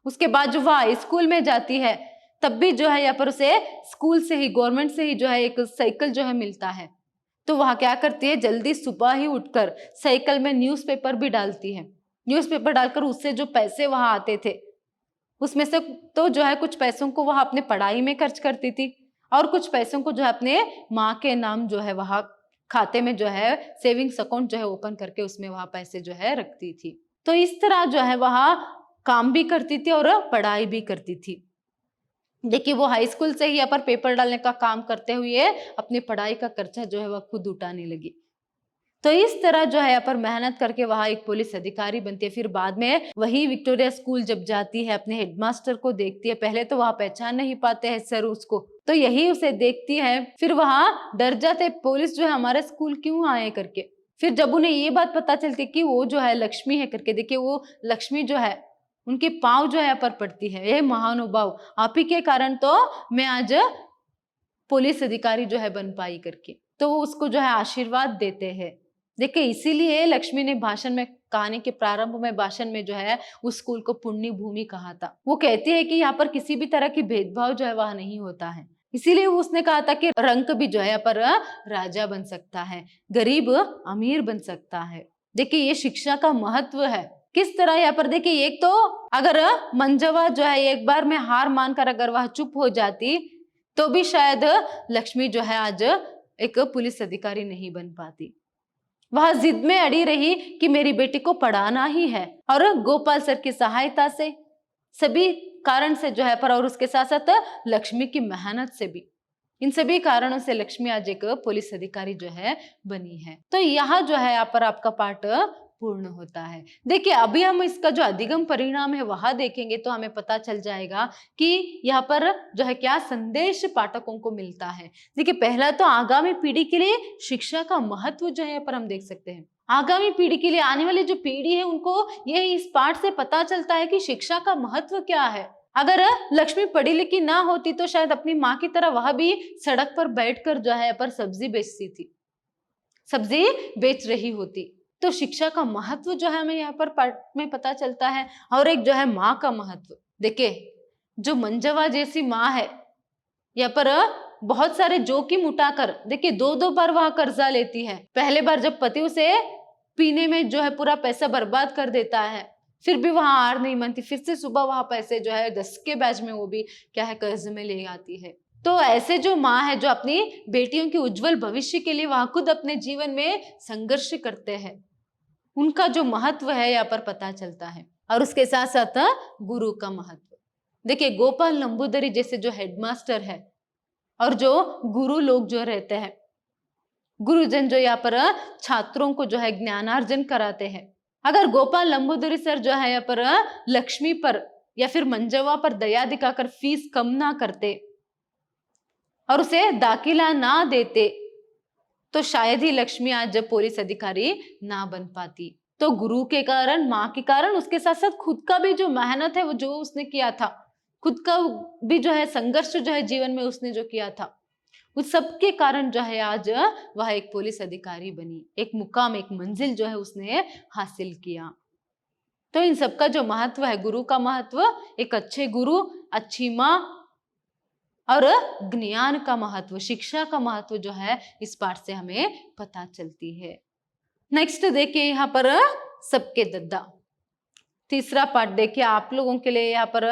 उसके बाद जो वह स्कूल में जाती है तब भी जो है यहाँ पर उसे स्कूल से ही, गवर्नमेंट से ही जो है एक साइकिल जो है मिलता है। तो वह क्या करती है, जल्दी सुबह ही उठकर साइकिल में न्यूज़पेपर भी डालती है। न्यूज़पेपर डालकर उससे जो पैसे वहां आते थे उसमें से तो जो है कुछ पैसों को वह अपने पढ़ाई में खर्च करती थी और कुछ पैसों को जो है अपने माँ के नाम जो है वहां खाते में जो है सेविंग्स अकाउंट जो है ओपन करके उसमें वहां पैसे जो है रखती थी। तो इस तरह जो है वहां काम भी करती थी और पढ़ाई भी करती थी। देखिए वो हाई स्कूल से ही यहाँ पर पेपर डालने का काम करते हुए अपनी पढ़ाई का खर्चा जो है वह खुद उठाने लगी। तो इस तरह जो है यहाँ पर मेहनत करके वहां एक पुलिस अधिकारी बनती है। फिर बाद में वही विक्टोरिया स्कूल जब जाती है, अपने हेडमास्टर को देखती है। पहले तो वहां पहचान नहीं पाते हैं सर उसको, तो यही उसे देखती है। फिर वहां डर जाते, पुलिस जो है हमारे स्कूल क्यों आए करके। फिर जब उन्हें ये बात पता चलती कि वो जो है लक्ष्मी है करके, देखिए वो लक्ष्मी जो है उनके पाँव जो है यहाँ पर पड़ती है, ये महानुभाव आप ही के कारण तो मैं आज पुलिस अधिकारी जो है बन पाई करके। तो वो उसको जो है आशीर्वाद देते हैं। देखिए इसीलिए लक्ष्मी ने भाषण में, कहानी के प्रारंभ में भाषण में जो है उस स्कूल को पुण्य भूमि कहा था। वो कहती है कि यहाँ पर किसी भी तरह की भेदभाव जो है वह नहीं होता है। इसीलिए उसने कहा था कि रंग भी जो है यहाँ पर राजा बन सकता है, गरीब अमीर बन सकता है। देखिए ये शिक्षा का महत्व है। किस तरह यहाँ पर देखिए, एक तो अगर मंजवा जो है एक बार में हार मानकर अगर वह चुप हो जाती तो भी शायद लक्ष्मी जो है आज एक पुलिस अधिकारी नहीं बन पाती। वह जिद में अड़ी रही कि मेरी बेटी को पढ़ाना ही है, और गोपाल सर की सहायता से, सभी कारण से जो है पर, और उसके साथ साथ लक्ष्मी की मेहनत से भी, इन सभी कारणों से लक्ष्मी आज एक पुलिस अधिकारी जो है बनी है। तो यहाँ जो है यहाँ पर आपका पाठ पूर्ण होता है। देखिए अभी हम इसका जो अधिगम परिणाम है वह देखेंगे तो हमें पता चल जाएगा कि यहाँ पर जो है क्या संदेश पाठकों को मिलता है। देखिए पहला तो आगामी पीढ़ी के लिए शिक्षा का महत्व जो है यहाँ पर हम देख सकते हैं। आगामी पीढ़ी के लिए, आने वाली जो पीढ़ी है उनको ये इस पाठ से पता चलता है कि शिक्षा का महत्व क्या है। अगर लक्ष्मी पढ़ी लिखी ना होती तो शायद अपनी माँ की तरह वह भी सड़क पर बैठकर जो है पर सब्जी बेचती थी, सब्जी बेच रही होती। तो शिक्षा का महत्व जो है हमें यहाँ पर पाठ में पता चलता है। और एक जो है माँ का महत्व, देखिए जो मंजवा जैसी माँ है यहाँ पर बहुत सारे जोखिम उठाकर, देखिए दो दो बार वह कर्जा लेती है। पहले बार जब पति उसे पीने में जो है पूरा पैसा बर्बाद कर देता है, फिर भी वहां हार नहीं मानती, फिर से सुबह वहां पैसे जो है 10 के बैच में वो भी क्या है कर्ज में ले आती है। तो ऐसे जो माँ है जो अपनी बेटियों के उज्जवल भविष्य के लिए वहां खुद अपने जीवन में संघर्ष करते हैं, उनका जो महत्व है यहाँ पर पता चलता है। और उसके साथ साथ गुरु का महत्व, देखिए गोपाल नंबूदरी जैसे जो हेडमास्टर है और जो गुरु लोग जो रहते हैं, गुरुजन जो यहाँ पर छात्रों को जो है ज्ञानार्जन कराते हैं, अगर गोपाल नंबूदरी सर जो है यहाँ पर लक्ष्मी पर या फिर मंजवा पर दया दिखाकर फीस कम ना करते और उसे दाखिला ना देते तो शायद ही लक्ष्मी आज जब पुलिस अधिकारी ना बन पाती। तो गुरु के कारण, माँ के कारण, उसके साथ साथ खुद का भी जो मेहनत है वो जो उसने किया था, खुद का भी जो है संघर्ष जो है जीवन में उसने जो किया था, उस सब के कारण जो है आज वह एक पुलिस अधिकारी बनी, एक मुकाम, एक मंजिल जो है उसने हासिल किया। तो इन सब का जो महत्व है, गुरु का महत्व, एक अच्छे गुरु, अच्छी माँ और ज्ञान का महत्व, शिक्षा का महत्व जो है इस पाठ से हमें पता चलती है। नेक्स्ट देखिए यहाँ पर सबके दद्दा, तीसरा पाठ देखिए आप लोगों के लिए। यहाँ पर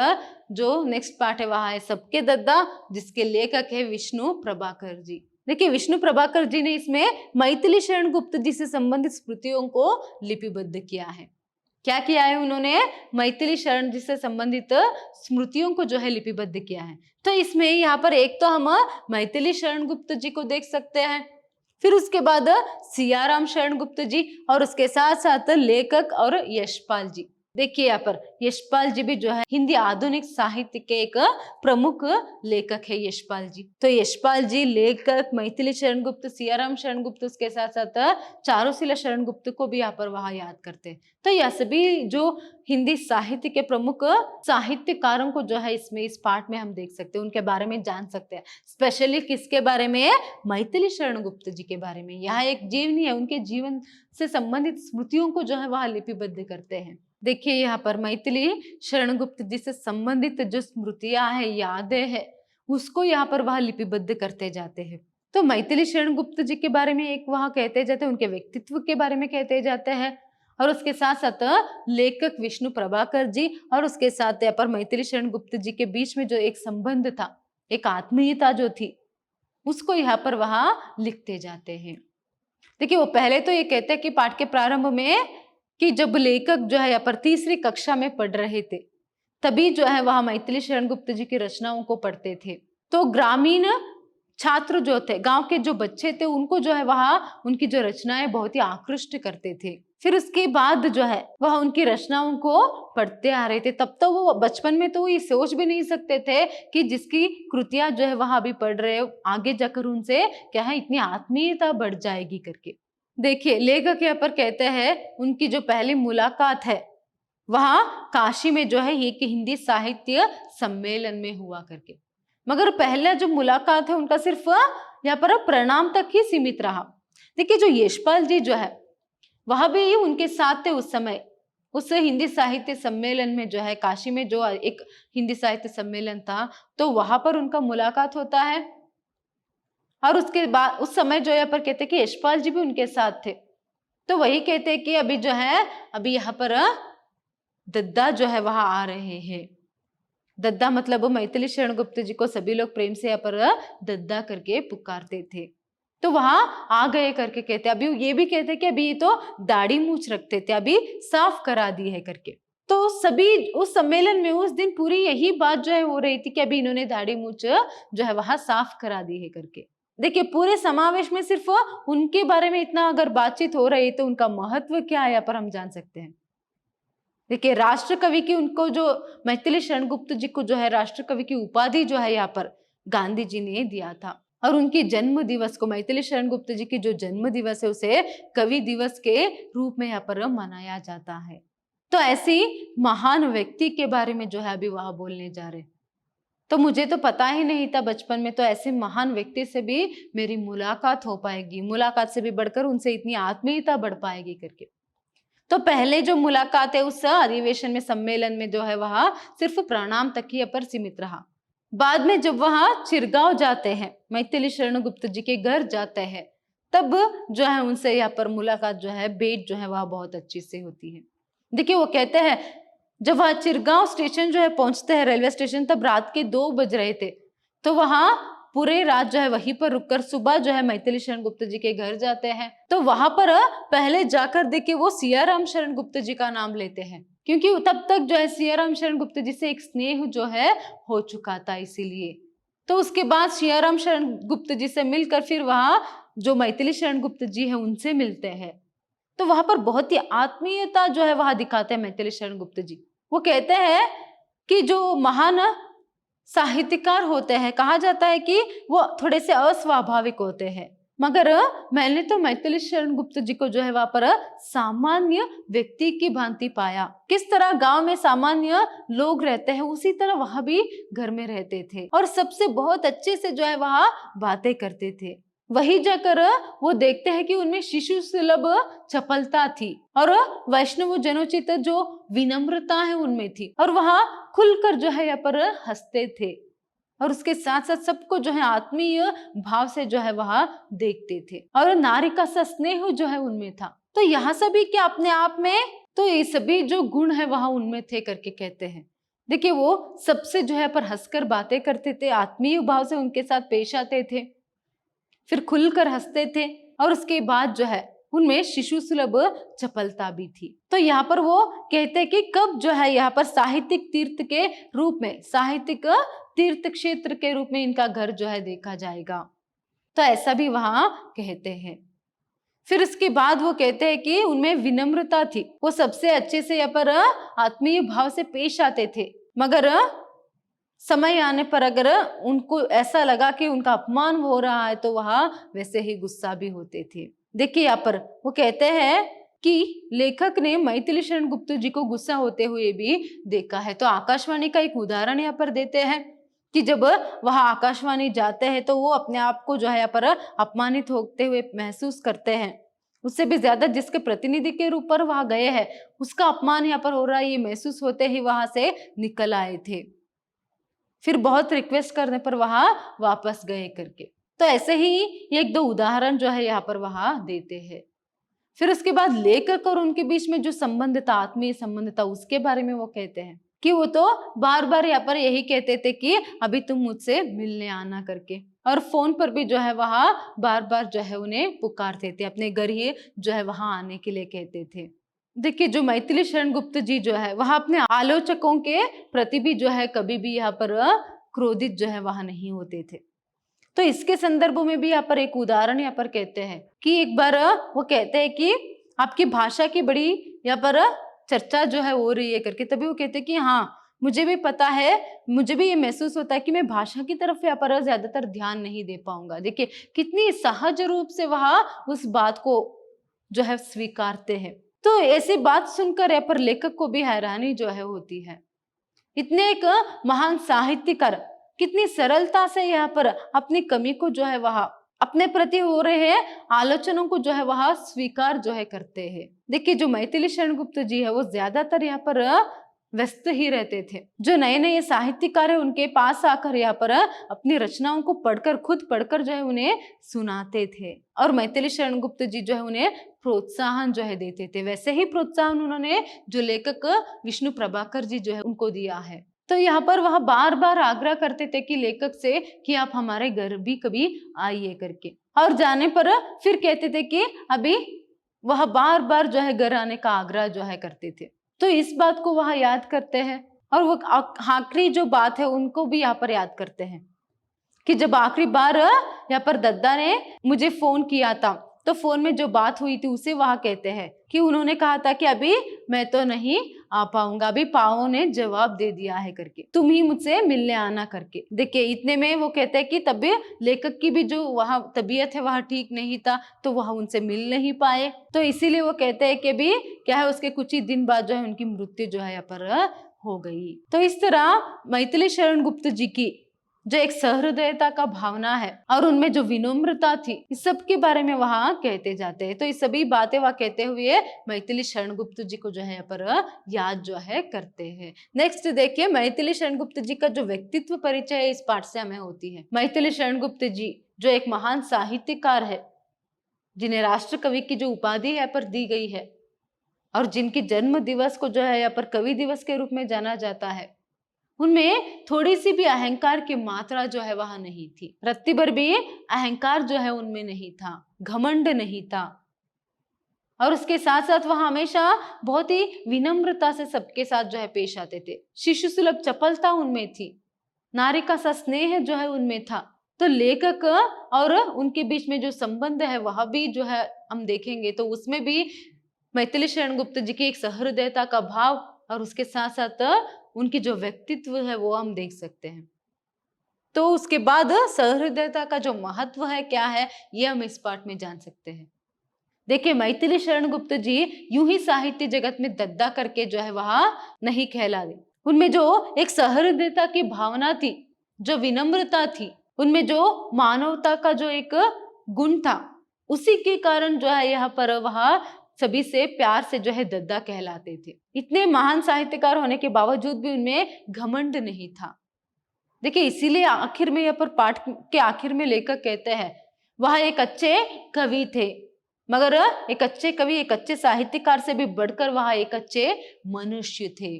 जो नेक्स्ट पार्ट है वह है सबके दद्दा, जिसके लेखक है विष्णु प्रभाकर जी। देखिए विष्णु प्रभाकर जी ने इसमें मैथिली शरण गुप्त जी से संबंधित स्मृतियों को लिपिबद्ध किया है। क्या किया है उन्होंने? मैथिली शरण जी से संबंधित स्मृतियों को जो है लिपिबद्ध किया है। तो इसमें यहाँ पर एक तो हम मैथिली शरण गुप्त जी को देख सकते हैं, फिर उसके बाद सियाराम शरण गुप्त जी, और उसके साथ साथ लेखक और यशपाल जी। देखिए यहाँ पर यशपाल जी भी जो है हिंदी आधुनिक साहित्य के एक प्रमुख लेखक है यशपाल जी। तो यशपाल जी लेखक, मैथिली शरण गुप्त, सियाराम शरण गुप्त, उसके साथ साथ चारुशिला शरण गुप्त को भी यहाँ पर वहां याद करते हैं। तो यह सभी जो हिंदी साहित्य के प्रमुख साहित्यकारों को जो है इसमें इस पाठ में हम देख सकते हैं, उनके बारे में जान सकते हैं। स्पेशली किसके बारे में? मैथिली शरण गुप्त जी के बारे में। यहाँ एक जीवनी है, उनके जीवन से संबंधित स्मृतियों को जो है वह लिपिबद्ध करते हैं। देखिए यहाँ पर मैथिली शरण गुप्त जी से संबंधित जो स्मृतियां है, यादें हैं, उसको यहाँ पर वह लिपिबद्ध करते जाते हैं। तो मैथिली शरण गुप्त जी के बारे में एक वहाँ कहते जाते हैं, उनके व्यक्तित्व के बारे में कहते जाते हैं, और उसके साथ साथ लेखक विष्णु प्रभाकर जी और उसके साथ यहाँ पर मैथिली शरण गुप्त जी के बीच में जो एक संबंध था, एक आत्मीयता जो थी, उसको यहाँ पर वहां लिखते जाते हैं। देखिए वो पहले तो ये कहते हैं कि पाठ के प्रारंभ में कि जब लेखक जो है यहाँ पर तीसरी कक्षा में पढ़ रहे थे, तभी जो है वह मैथिली शरण गुप्त जी की रचनाओं को पढ़ते थे। तो ग्रामीण छात्र जो थे, गांव के जो बच्चे थे, उनको जो है वह उनकी जो रचनाएं बहुत ही आकृष्ट करते थे। फिर उसके बाद जो है वह उनकी रचनाओं को पढ़ते आ रहे थे। तब तो वो बचपन में तो ये सोच भी नहीं सकते थे कि जिसकी कृतियां जो है वह अभी पढ़ रहे हो, आगे जाकर उनसे क्या है इतनी आत्मीयता बढ़ जाएगी करके। देखिए लेखक यहाँ पर कहते हैं उनकी जो पहली मुलाकात है वह काशी में जो है एक हिंदी साहित्य सम्मेलन में हुआ करके। मगर पहला जो मुलाकात है उनका सिर्फ यहाँ पर प्रणाम तक ही सीमित रहा। देखिए जो यशपाल जी जो है वह भी उनके साथ थे उस समय, उस हिंदी साहित्य सम्मेलन में जो है, काशी में जो एक हिंदी साहित्य सम्मेलन था, तो वहां पर उनका मुलाकात होता है। और उसके बाद उस समय जो यहाँ पर कहते हैं कि यशपाल जी भी उनके साथ थे। तो वही कहते हैं कि अभी जो है अभी यहाँ पर दद्दा जो है वहां आ रहे हैं। दद्दा मतलब मैथिली शरण गुप्त जी को सभी लोग प्रेम से यहाँ पर दद्दा करके पुकारते थे। तो वहां आ गए करके कहते, अभी ये भी कहते कि अभी तो दाढ़ी मूछ रखते थे, अभी साफ करा दी है करके। तो सभी उस सम्मेलन में उस दिन पूरी यही बात जो है हो रही थी कि अभी इन्होंने दाढ़ी मूछ जो है वहां साफ करा दी है करके। देखिए पूरे समावेश में सिर्फ उनके बारे में इतना अगर बातचीत हो रही तो उनका महत्व क्या है यहाँ पर हम जान सकते हैं। देखिए राष्ट्र कवि की उनको जो मैथिली शरण गुप्त जी को जो है राष्ट्र कवि की उपाधि जो है यहाँ पर गांधी जी ने दिया था। और उनकी जन्म दिवस को, मैथिली शरण गुप्त जी की जो जन्म दिवस है उसे कवि दिवस के रूप में यहाँ पर मनाया जाता है। तो ऐसी महान व्यक्ति के बारे में जो है अभी वह बोलने जा रहे। तो मुझे तो पता ही नहीं था बचपन में, तो ऐसे महान व्यक्ति से भी मेरी मुलाकात हो पाएगी, मुलाकात से भी बढ़कर उनसे इतनी आत्मीयता बढ़ पाएगी करके। तो पहले जो मुलाकात है उस अधिवेशन में, सम्मेलन में जो है वह सिर्फ प्रणाम तक ही पर सीमित रहा। बाद में जब वहां चिरगांव जाते हैं, मैथिली शरण गुप्त जी के घर जाते हैं, तब जो है उनसे यहाँ पर मुलाकात जो है भेंट जो है वह बहुत अच्छी से होती है। देखिए वो कहते हैं जब वह चिरगांव स्टेशन जो है पहुंचते हैं, रेलवे स्टेशन, तब रात के 2 बज रहे थे। तो वहां पूरे रात जो है वहीं पर रुककर सुबह जो है मैथिली शरण गुप्त जी के घर जाते हैं। तो वहां पर पहले जाकर देखिए वो सियाराम शरण गुप्त जी का नाम लेते हैं, क्योंकि तब तक जो है सियाराम शरण गुप्त जी से एक स्नेह जो है हो चुका था, इसीलिए। तो उसके बाद सियाराम शरण गुप्त जी से मिलकर फिर वहां जो मैथिली शरण गुप्त जी है उनसे मिलते हैं। तो वहां पर बहुत ही आत्मीयता जो है वहां दिखाते हैं मैथिली शरण गुप्त जी। वो कहते हैं कि जो महान साहित्यकार होते हैं, कहा जाता है कि वो थोड़े से अस्वाभाविक होते हैं, मगर मैंने तो मैथिली शरण गुप्त जी को जो है वहां पर सामान्य व्यक्ति की भांति पाया। किस तरह गांव में सामान्य लोग रहते हैं उसी तरह वहां भी घर में रहते थे और सबसे बहुत अच्छे से जो है वहां बातें करते थे। वही जाकर वो देखते हैं कि उनमें शिशु सुलभ चपलता थी और वैष्णव जनोचित जो विनम्रता है उनमें थी, और वहां खुलकर जो है यहाँ पर हंसते थे और उसके साथ साथ सबको जो है आत्मीय भाव से जो है वह देखते थे और नारी का सा स्नेह जो है उनमें था। तो यहाँ सभी के अपने आप में तो ये सभी जो गुण है वह उनमें थे करके कहते हैं। देखिए वो सबसे जो है पर हंसकर बातें करते थे, आत्मीय भाव से उनके साथ पेश आते थे, फिर खुलकर हंसते थे और उसके बाद जो है उनमें शिशु सुलभ चपलता भी थी। तो यहाँ पर वो कहते हैं कि कब जो है यहाँ पर साहित्यिक तीर्थ के रूप में, साहित्यिक तीर्थ क्षेत्र के रूप में इनका घर जो है देखा जाएगा। तो ऐसा भी वहां कहते हैं। फिर उसके बाद वो कहते हैं कि उनमें विनम्रता थी, वो सबसे अच्छे से यहाँ पर आत्मीय भाव से पेश आते थे, मगर समय आने पर अगर उनको ऐसा लगा कि उनका अपमान हो रहा है तो वह वैसे ही गुस्सा भी होते थे। देखिए यहाँ पर वो कहते हैं कि लेखक ने मैथिली शरण गुप्त जी को गुस्सा होते हुए भी देखा है। तो आकाशवाणी का एक उदाहरण यहाँ पर देते हैं कि जब वह आकाशवाणी जाते हैं तो वो अपने आप को जो है यहाँ पर अपमानित होते हुए महसूस करते हैं। उससे भी ज्यादा जिसके प्रतिनिधि के रूप पर वहां गए हैं उसका अपमान यहाँ पर हो रहा है, ये महसूस होते ही वहां से निकल आए थे। फिर बहुत रिक्वेस्ट करने पर वहां वापस गए करके। तो ऐसे ही एक दो उदाहरण जो है यहाँ पर वहां देते हैं। फिर उसके बाद लेखक और उनके बीच में जो संबंध था, आत्मीय संबंध था, उसके बारे में वो कहते हैं कि वो तो बार बार यहाँ पर यही कहते थे कि अभी तुम मुझसे मिलने आना करके, और फोन पर भी जो है वहां बार बार जो है उन्हें पुकारते थे, अपने घर ही जो है वहां आने के लिए कहते थे। देखिए जो मैथिली शरण गुप्त जी जो है वह अपने आलोचकों के प्रति भी जो है कभी भी यहाँ पर क्रोधित जो है वहां नहीं होते थे। तो इसके संदर्भ में भी यहाँ पर एक उदाहरण यहाँ पर कहते हैं कि एक बार वो कहते हैं कि आपकी भाषा की बड़ी यहाँ पर चर्चा जो है हो रही है करके, तभी वो कहते हैं कि हाँ मुझे भी पता है, मुझे भी ये महसूस होता है कि मैं भाषा की तरफ यहाँ पर ज्यादातर ध्यान नहीं दे पाऊंगा। देखिए कितनी सहज रूप से वह उस बात को जो है स्वीकारते हैं। तो ऐसी बात सुनकर यहाँ पर लेखक को भी हैरानी जो है होती है। इतने एक महान साहित्यकार कितनी सरलता से यहाँ पर अपनी कमी को जो है वह अपने प्रति हो रहे हैं आलोचनों को जो है वह स्वीकार जो है करते हैं। देखिए जो मैथिली शरण गुप्त जी है वो ज्यादातर यहाँ पर व्यस्त ही रहते थे। जो नए नए साहित्यकार है उनके पास आकर यहाँ पर अपनी रचनाओं को पढ़कर, खुद पढ़कर जो है उन्हें सुनाते थे और मैथिली शरण गुप्त जी जो है उन्हें प्रोत्साहन जो है देते थे। वैसे ही प्रोत्साहन उन्होंने जो लेखक विष्णु प्रभाकर जी जो है उनको दिया है। तो यहाँ पर वह बार बार आग्रह करते थे कि लेखक से कि आप हमारे घर भी कभी आइए करके, और जाने पर फिर कहते थे कि अभी वह बार बार जो है घर आने का आग्रह जो है करते थे। तो इस बात को वह याद करते हैं और वो आखिरी जो बात है उनको भी यहाँ पर याद करते हैं कि जब आखिरी बार यहाँ पर दद्दा ने मुझे फोन किया था तो फोन में जो बात हुई थी उसे वह कहते हैं कि उन्होंने कहा था कि अभी मैं तो नहीं आ पाऊंगा, अभी पाओ ने जवाब दे दिया है करके, तुम ही मुझसे मिलने आना करके। देखिए इतने में वो कहते हैं कि तभी लेखक की भी जो वहाँ तबीयत है वह ठीक नहीं था तो वह उनसे मिल नहीं पाए। तो इसीलिए वो कहते हैं कि भी क्या है उसके कुछ ही दिन बाद जो है उनकी मृत्यु जो है यहाँ पर हो गई। तो इस तरह मैथिली शरण गुप्त जी की जो एक सहृदयता का भावना है और उनमें जो विनम्रता थी, इस सब के बारे में वहां कहते जाते हैं। तो ये सभी बातें वह कहते हुए मैथिली शरण गुप्त जी को जो है यहाँ पर याद जो है करते हैं। नेक्स्ट देखिए मैथिली शरण गुप्त जी का जो व्यक्तित्व परिचय इस पाठ से हमें होती है। मैथिली शरण गुप्त जी जो एक महान साहित्यकार है, जिन्हें राष्ट्र कवि की जो उपाधि यहाँ पर दी गई है और जिनकी जन्म दिवस को जो है यहाँ पर कवि दिवस के रूप में जाना जाता है, उनमें थोड़ी सी भी अहंकार की मात्रा जो है वह नहीं थी। रत्ती भर भी अहंकार जो है उनमें नहीं था, घमंड नहीं था, और उसके साथ साथ वह हमेशा बहुत ही विनम्रता से सबके साथ जो है पेश आते थे। शिशु सुलभ चपलता उनमें थी, नारी का सा स्नेह जो है उनमें था। तो लेखक और उनके बीच में जो संबंध है वह भी जो है हम देखेंगे तो उसमें भी मैथिली शरण गुप्त जी की एक सहृदयता का भाव और उसके साथ साथ उनकी जो व्यक्तित्व है वो हम देख सकते हैं। तो उसके बाद सहृदयता का जो महत्व है क्या है ये हम इस पाठ में जान सकते हैं। देखिए मैथिली शरण गुप्त जी यूं ही साहित्य जगत में दद्दा करके जो है वह नहीं कहलाते। उनमें जो एक सहृदयता की भावना थी, जो विनम्रता थी, उनमें जो मानवता का जो एक गुण था, उसी के कारण जो है यहाँ पर वह सभी से प्यार से जो है दद्दा कहलाते थे। इतने महान साहित्यकार होने के बावजूद भी उनमें घमंड नहीं था। देखिए इसीलिए आखिर में यहाँ पर पाठ के आखिर में लेखक कहते हैं वह एक अच्छे कवि थे, मगर एक अच्छे कवि, एक अच्छे साहित्यकार से भी बढ़कर वह एक अच्छे मनुष्य थे।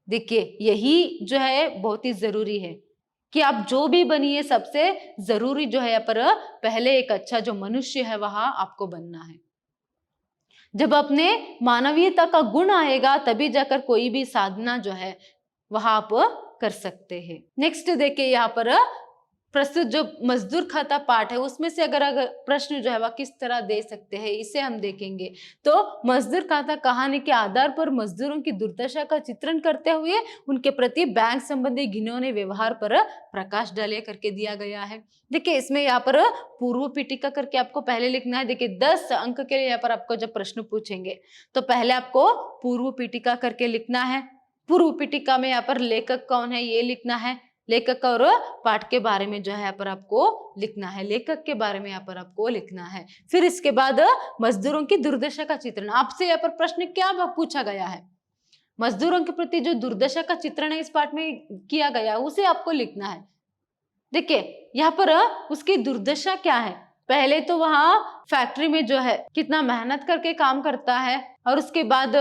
देखिए यही जो है बहुत ही जरूरी है कि आप जो भी बनिए, सबसे जरूरी जो है यहाँ पर पहले एक अच्छा जो मनुष्य है वह आपको बनना है। जब अपने मानवीयता का गुण आएगा तभी जाकर कोई भी साधना जो है वह आप कर सकते हैं। नेक्स्ट देखिए यहाँ पर प्रस्तुत जो मजदूर खाता पाठ है उसमें से अगर प्रश्न जो है वह किस तरह दे सकते हैं इसे हम देखेंगे। तो मजदूर खाता कहानी के आधार पर मजदूरों की दुर्दशा का चित्रण करते हुए उनके प्रति बैंक संबंधी घिनौने व्यवहार पर प्रकाश डाले करके दिया गया है। देखिए इसमें यहाँ पर पूर्व पीठिका करके आपको पहले लिखना है। देखिए 10 अंक के लिए यहाँ पर आपको जब प्रश्न पूछेंगे तो पहले आपको पूर्व पीठिका करके लिखना है। पूर्व पीठिका में यहाँ पर लेखक कौन है ये लिखना है, लेखक और पाठ के बारे में जो है यहाँ पर आपको लिखना है, लेखक के बारे में यहाँ पर आपको लिखना है। फिर इसके बाद मजदूरों की दुर्दशा का चित्रण। आपसे यहाँ पर प्रश्न क्या पूछा गया है, मजदूरों के प्रति जो दुर्दशा का चित्रण है इस पाठ में किया गया उसे आपको लिखना है। देखिए यहाँ पर उसकी दुर्दशा क्या है, पहले तो वहां फैक्ट्री में जो है कितना मेहनत करके काम करता है और उसके बाद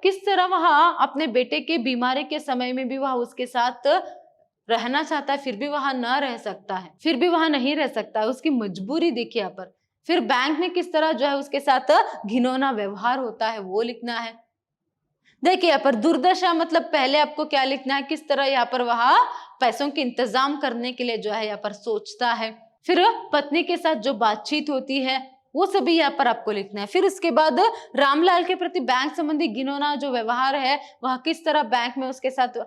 किस तरह वहां अपने बेटे के बीमारी के समय में भी वह उसके साथ रहना चाहता है, फिर भी वहां न रह सकता है, फिर भी वहां नहीं रह सकता है, उसकी मजबूरी देखिए यहाँ पर। फिर बैंक में किस तरह जो है उसके साथ घिनौना व्यवहार होता है वो लिखना है। देखिए यहाँ पर दुर्दशा मतलब पहले आपको क्या लिखना है, किस तरह यहाँ पर वह पैसों के इंतजाम करने के लिए जो है यहाँ पर सोचता है। फिर पत्नी के साथ जो बातचीत होती है वो सभी यहाँ पर आपको लिखना है। फिर उसके बाद रामलाल के प्रति बैंक संबंधी घिनौना जो व्यवहार है वह किस तरह बैंक में उसके साथ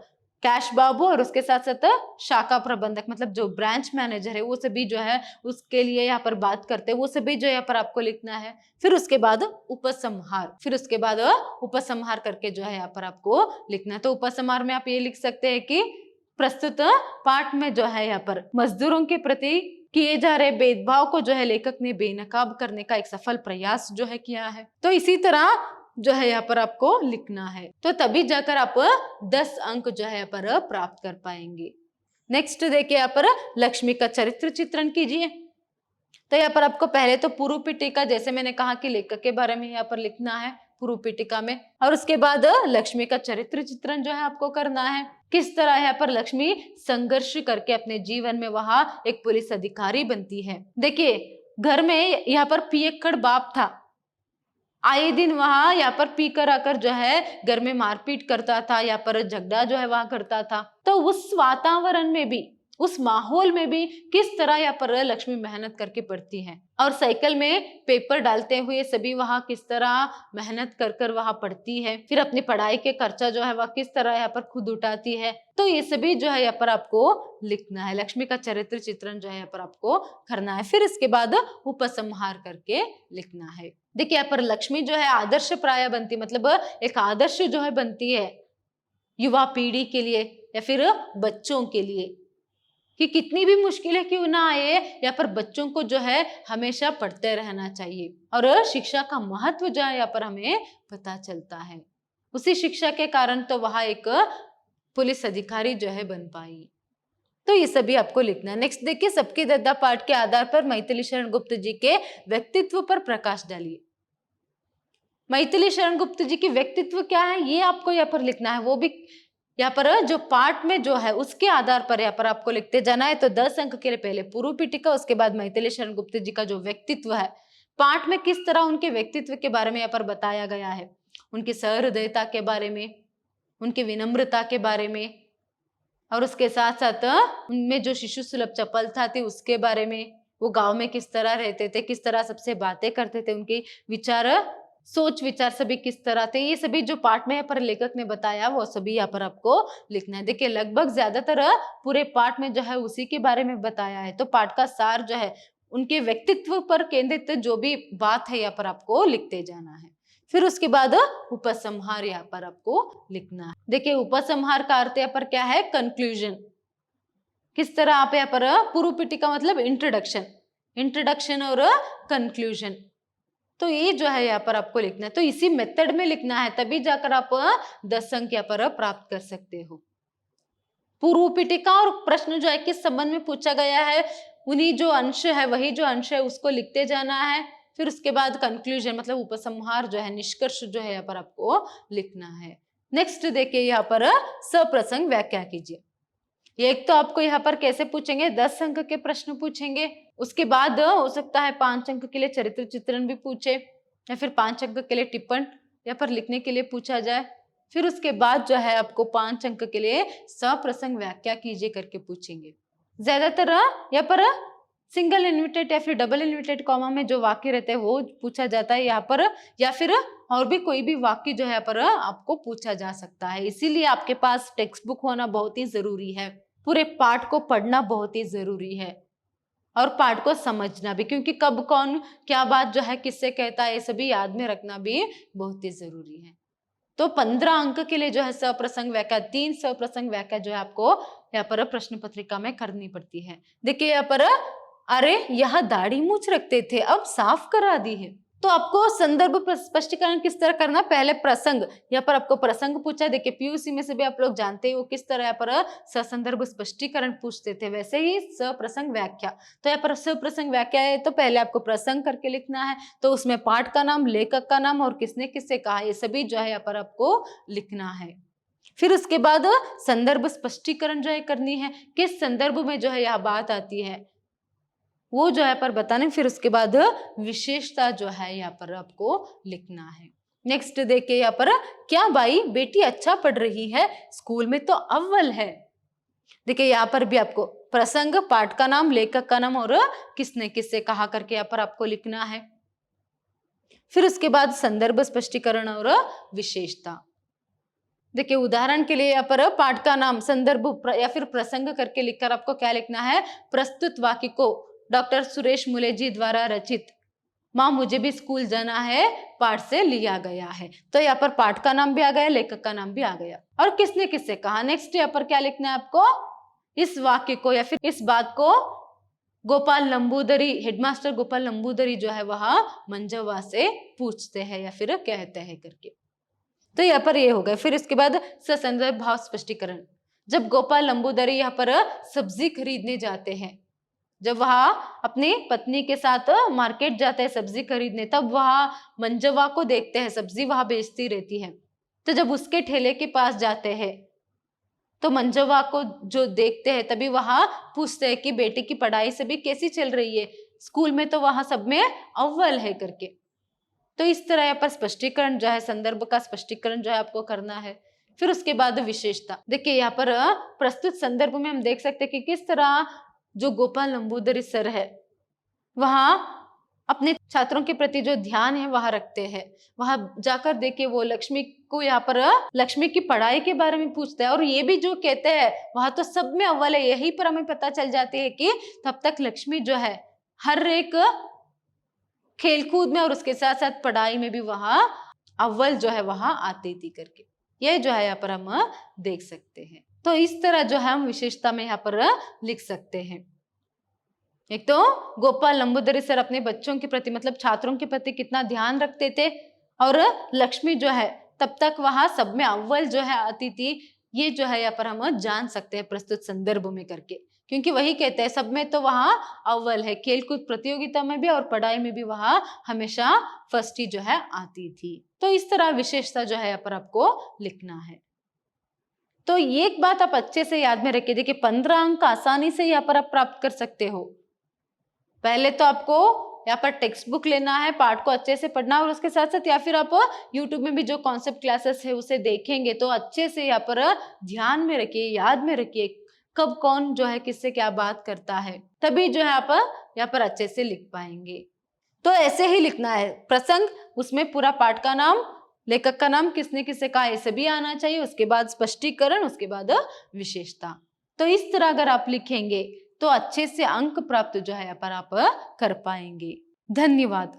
कैश बाबू और उसके साथ साथ शाखा प्रबंधक मतलब जो ब्रांच मैनेजर है वो सभी जो है उसके लिए यहाँ पर बात करते हैं, वो सभी जो यहाँ पर आपको लिखना है। फिर उसके बाद उपसंहार, फिर उसके बाद उपसंहार करके जो है यहाँ पर आपको लिखना है। तो उपसंहार में आप ये लिख सकते हैं कि प्रस्तुत पाठ में जो है यहाँ पर मजदूरों के प्रति किए जा रहे भेदभाव को जो है लेखक ने बेनकाब करने का एक सफल प्रयास जो है किया है। तो इसी तरह जो है यहाँ पर आपको लिखना है, तो तभी जाकर आप 10 अंक जो है यहाँ पर प्राप्त कर पाएंगे। नेक्स्ट देखिए यहाँ पर लक्ष्मी का चरित्र चित्रण कीजिए। तो यहाँ पर आपको पहले तो पूर्व पीठिका, जैसे मैंने कहा कि लेखक के बारे में यहाँ पर लिखना है पूर्व पीठिका में, और उसके बाद लक्ष्मी का चरित्र चित्रण जो है आपको करना है। किस तरह यहाँ पर लक्ष्मी संघर्ष करके अपने जीवन में वहां एक पुलिस अधिकारी बनती है। देखिए घर में यहाँ पर पियक्कड़ बाप था, आए दिन वहां यहाँ पर पीकर आकर जो है घर में मारपीट करता था, यहाँ पर झगड़ा जो है वहां करता था। तो उस वातावरण में भी, उस माहौल में भी किस तरह यहाँ पर लक्ष्मी मेहनत करके पढ़ती है, और साइकिल में पेपर डालते हुए सभी वहां किस तरह मेहनत कर कर वहां पढ़ती है। फिर अपनी पढ़ाई के खर्चा जो है वह किस तरह यहाँ पर खुद उठाती है। तो ये सभी जो है यहाँ पर आपको लिखना है। लक्ष्मी का चरित्र चित्रण जो है यहाँ पर आपको करना है। फिर इसके बाद उपसंहार करके लिखना है। देखिए यहाँ पर लक्ष्मी जो है आदर्श प्राय बनती, मतलब एक आदर्श जो है बनती है युवा पीढ़ी के लिए या फिर बच्चों के लिए, कि कितनी भी मुश्किलें क्यों ना आए यहाँ पर बच्चों को जो है हमेशा पढ़ते रहना चाहिए, और शिक्षा का महत्व जो है यहाँ पर हमें पता चलता है। उसी शिक्षा के कारण तो वहां एक पुलिस अधिकारी जो है बन पाई। तो ये सभी आपको लिखना है। नेक्स्ट देखिए सबके दद्दा पाठ के आधार पर मैथिली शरण गुप्त जी के व्यक्तित्व पर प्रकाश डालिए। मैथिली शरण गुप्त जी की व्यक्तित्व क्या है ये आपको यहाँ पर लिखना है, वो भी यहाँ पर जो पाठ में जो है उसके आधार पर यहाँ पर आपको लिखते जाना है। तो 10 अंक के लिए पहले पूर्व पीठिका, उसके बाद मैथिली शरण गुप्त जी का जो व्यक्तित्व है, पाठ में किस तरह उनके व्यक्तित्व के बारे में यहाँ पर बताया गया है, उनकी सहृदयता के बारे में, उनकी विनम्रता के बारे में, और उसके साथ साथ उनमें जो शिशु सुलभ चपलता थी उसके बारे में, वो गांव में किस तरह रहते थे, किस तरह सबसे बातें करते थे, उनके विचार सोच विचार सभी किस तरह थे, ये सभी जो पाठ में यहाँ पर लेखक ने बताया वो सभी यहाँ पर आपको लिखना है। देखिए लगभग ज्यादातर पूरे पाठ में जो है उसी के बारे में बताया है। तो पाठ का सार जो है उनके व्यक्तित्व पर केंद्रित जो भी बात है यहाँ पर आपको लिखते जाना है। फिर उसके बाद उपसंहार यहाँ पर आपको लिखना है। देखिए उपसंहार का अर्थ यहाँ पर क्या है, कंक्लूजन। किस तरह आप यहाँ पर पूर्व पीठिका मतलब इंट्रोडक्शन, इंट्रोडक्शन और कंक्लूजन, तो ये जो है यहाँ पर आपको लिखना है। तो इसी मेथड में लिखना है, तभी जाकर आप 10 अंक यहाँ पर प्राप्त कर सकते हो। पूर्व पीठिका और प्रश्न जो है किस संबंध में पूछा गया है, उन्हीं जो अंश है वही जो अंश है उसको लिखते जाना है। फिर उसके बाद कंक्लूजन मतलब उपसंहार जो है, निष्कर्ष जो है यहाँ पर आपको लिखना है। नेक्स्ट देखिए यहाँ पर सप्रसंग व्याख्या कीजिए। एक तो आपको यहाँ पर कैसे पूछेंगे, 10 अंक के प्रश्न पूछेंगे, उसके बाद हो सकता है 5 अंक के लिए चरित्र चित्रण भी पूछे, या फिर 5 अंक के लिए टिप्पण यहाँ पर लिखने के लिए पूछा जाए। फिर उसके बाद जो है आपको 5 अंक के लिए सप्रसंग व्याख्या कीजिए करके पूछेंगे। ज्यादातर यहाँ पर सिंगल इन्विटेड या फिर डबल इन्विटेड कॉमा में जो वाक्य रहते हैं वो पूछा जाता है यहाँ पर, या फिर और भी कोई भी वाक्य जो है यहाँ पर आपको पूछा जा सकता है। इसीलिए आपके पास टेक्स्ट बुक होना बहुत ही जरूरी है, पूरे पाठ को पढ़ना बहुत ही जरूरी है, और पाठ को समझना भी, क्योंकि कब कौन क्या बात जो है किससे कहता है ये सभी याद में रखना भी बहुत ही जरूरी है। तो 15 अंक के लिए जो है सप्रसंग व्याख्या, 3 सप्रसंग व्याख्या जो है आपको यहाँ पर प्रश्न पत्रिका में करनी पड़ती है। देखिए यहाँ पर अरे यह दाढ़ी मूछ रखते थे अब साफ करा दी है। तो आपको संदर्भ स्पष्टीकरण किस तरह करना, पहले प्रसंग, यहाँ पर आपको प्रसंग पूछा। देखिए पीयूसी में से भी आप लोग जानते हैं वो किस तरह यहाँ पर ससंदर्भ स्पष्टीकरण पूछते थे, वैसे ही सप्रसंग व्याख्या। तो यहाँ पर सप्रसंग व्याख्या है तो पहले आपको प्रसंग करके लिखना है, तो उसमें पाठ का नाम, लेखक का नाम और किसने किससे कहा ये सभी जो है यहाँ पर आपको लिखना है। फिर उसके बाद संदर्भ स्पष्टीकरण जो है करनी है, किस संदर्भ में जो है यह बात आती है वो जो है पर बताने। फिर उसके बाद विशेषता जो है यहाँ पर आपको लिखना है। नेक्स्ट देखिए यहाँ पर, क्या भाई बेटी अच्छा पढ़ रही है, स्कूल में तो अव्वल है। देखिए यहाँ पर भी आपको प्रसंग, पाठ का नाम, लेखक का नाम और किसने किससे कहा करके यहाँ पर आपको लिखना है। फिर उसके बाद संदर्भ स्पष्टीकरण और विशेषता। देखिए उदाहरण के लिए यहाँ पर पाठ का नाम, संदर्भ या फिर प्रसंग करके लिखकर आपको क्या लिखना है, प्रस्तुत वाक्य को डॉक्टर सुरेश मुले जी द्वारा रचित माँ मुझे भी स्कूल जाना है पाठ से लिया गया है। तो यहाँ पर पाठ का नाम भी आ गया, लेखक का नाम भी आ गया और किसने किससे कहा। नेक्स्ट यहाँ पर क्या लिखना है आपको, इस वाक्य को या फिर इस बात को गोपाल नंबूदरी, हेडमास्टर गोपाल नंबूदरी जो है वह मंजवा से पूछते हैं या फिर कहते हैं करके। तो यहाँ पर ये हो गया। फिर इसके बाद ससंदर्भ भाव स्पष्टीकरण। जब गोपाल नंबूदरी यहाँ पर सब्जी खरीदने जाते हैं, जब वह अपनी पत्नी के साथ मार्केट जाते हैं सब्जी खरीदने, तब वह मंजवा को देखते हैं, सब्जी वहां बेचती रहती है। तो जब उसके ठेले के पास जाते हैं तो मंजवा को जो देखते हैं तभी वहां पूछते हैं कि बेटी की पढ़ाई से भी कैसी चल रही है, स्कूल में तो वहां सब में अव्वल है करके। तो इस तरह यहाँ पर स्पष्टीकरण जो है, संदर्भ का स्पष्टीकरण जो है आपको करना है। फिर उसके बाद विशेषता। देखिए यहाँ पर प्रस्तुत संदर्भ में हम देख सकते हैं कि किस तरह जो गोपाल नंबूदरी सर है वहां अपने छात्रों के प्रति जो ध्यान है वहां रखते हैं। वहां जाकर देखिए वो लक्ष्मी को यहाँ पर लक्ष्मी की पढ़ाई के बारे में पूछते हैं और ये भी जो कहते हैं वहां तो सब में अव्वल है। यही पर हमें पता चल जाती है कि तब तक लक्ष्मी जो है हर एक खेलकूद में और उसके साथ साथ पढ़ाई में भी वहां अव्वल जो है वहां आती थी करके। ये जो है यहाँ पर हम देख सकते हैं। तो इस तरह जो है हम विशेषता में यहाँ पर लिख सकते हैं। एक तो गोपाल नंबूदरी सर अपने बच्चों के प्रति मतलब छात्रों के प्रति कितना ध्यान रखते थे और लक्ष्मी जो है तब तक वहां सब में अव्वल जो है आती थी। ये जो है यहाँ पर हम जान सकते हैं प्रस्तुत संदर्भ में करके, क्योंकि वही कहते हैं सब में तो वहां अव्वल है, खेलकूद प्रतियोगिता में भी और पढ़ाई में भी वहां हमेशा फर्स्ट ही जो है आती थी। तो इस तरह विशेषता जो है यहाँ पर आपको लिखना है। तो ये एक बात आप अच्छे से याद में रखिए, देखिए 15 अंक आसानी से यहाँ पर आप प्राप्त कर सकते हो। पहले तो आपको यहाँ पर टेक्स्ट बुक लेना है, पाठ को अच्छे से पढ़ना और उसके साथ साथ या फिर आप यूट्यूब में भी जो कॉन्सेप्ट क्लासेस है उसे देखेंगे तो अच्छे से यहाँ पर ध्यान में रखिए, याद में रखिए कब कौन जो है किससे क्या बात करता है, तभी जो है आप यहाँ पर अच्छे से लिख पाएंगे। तो ऐसे ही लिखना है प्रसंग, उसमें पूरा पाठ का नाम, लेखक का नाम, किसने किससे कहा, ये सभी आना चाहिए। उसके बाद स्पष्टीकरण, उसके बाद विशेषता। तो इस तरह अगर आप लिखेंगे तो अच्छे से अंक प्राप्त जो है यहाँ पर आप कर पाएंगे। धन्यवाद।